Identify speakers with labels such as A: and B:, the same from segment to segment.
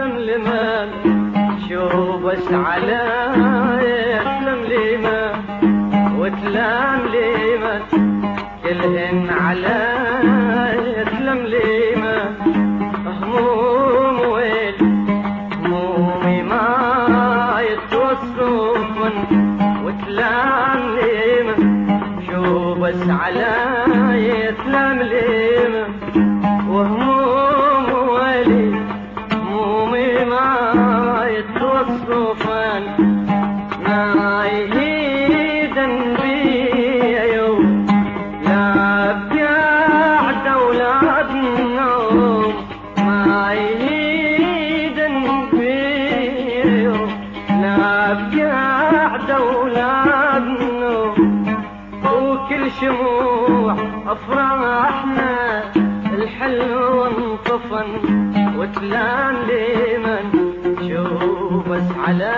A: يسلم لمن شو بس على يسلم لمن وتلام لمن كلهن على يسلم لمن هموم ويل همومي ما يتوصفن وتلام لمن شو بس على يسلم لمن وهموم ويلي همومي ما يتوصفن ما يهيدن بيا يوم لا بقعد اولاد النوم ما يهيدن بيا يوم لا بقعد اولاد النوم وكل شموع افراحنا الحلو انطفن وتلام لمن شو بس على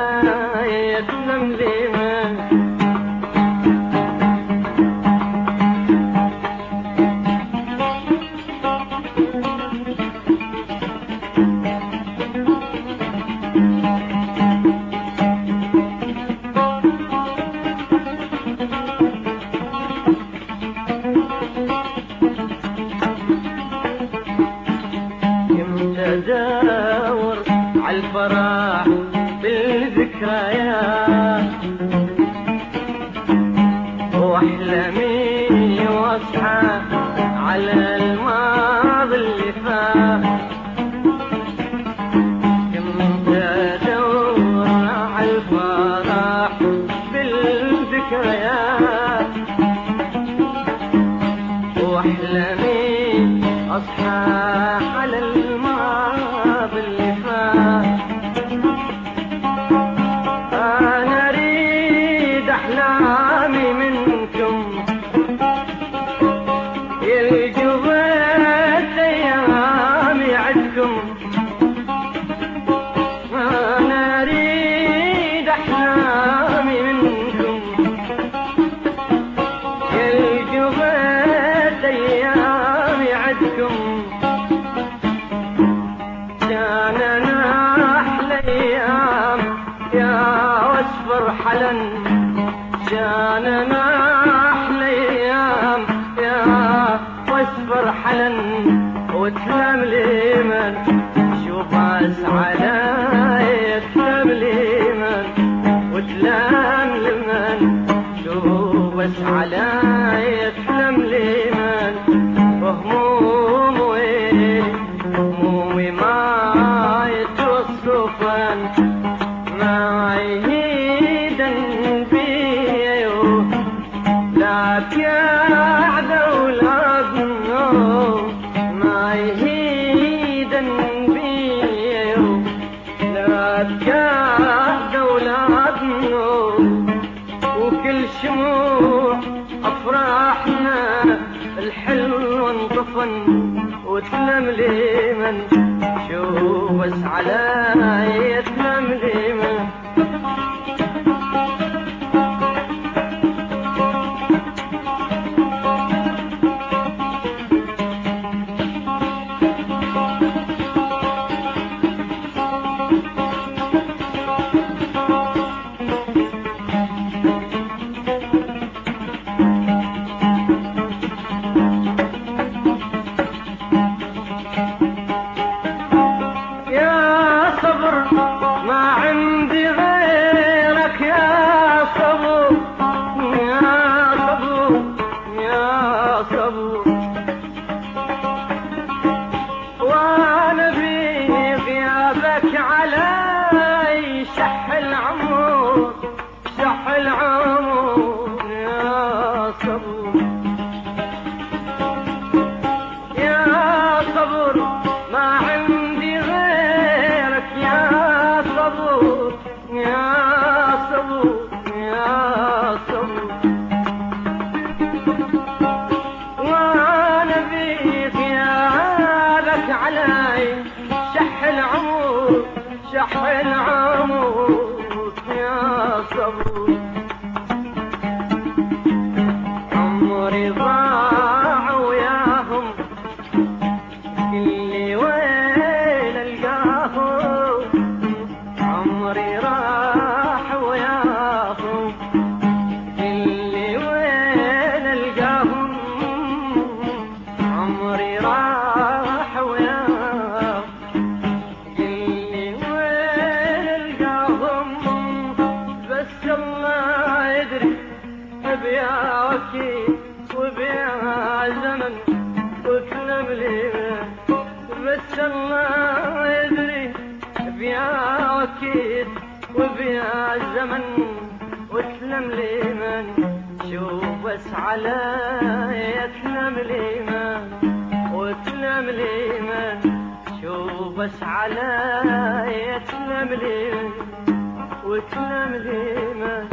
A: يتلم لمن ادور عالفرح بالذكريات واحلمي واصحى على الماضي اللي فات كنت ادور عالفرح بالذكريات واحلمي اصحى على الماضي اللي فات انا اريد احلامي منكم يلقوا بيت ايامي عدكم انا اريد احلامي منكم يلقوا بيت ايامي عدكم كان انا احلى ايام يا واصفر حلن كان انا احلى ايام يا واصفر حلن وتلام لمن شو باس علي تلام لمن وتلام لمن شو بس علي تلام لمن وهموم ويلي همومي ما يتوصفن ما يهيدن بيا لا بقعد اولاد النوم ما يهيدن بيا لا بقعد اولاد النوم وكل شموع افراحنا الحلو انطفن وتلم لمن شو بس على يتلم لمن ما عندي غيرك يا صبر يا صبر يا صبر وانا بغيابك علي شح العمر شح العمر يا صبر يا صبر ما عندي غيرك يا صبر يا صبر يا صبر وانا بغيابك علي شح العمر شح العمر يا صبر عمري ضاع وياهم اللي وين القاهم بس الله يدري بيا وكيد وبيا زمن وتلم لي من شوف بس علي تلم لي من وتلم لي من شوف بس علي تلم لي من وتلم لي من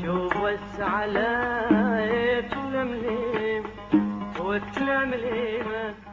A: شوف بس علي تلم لي من وتلم لي من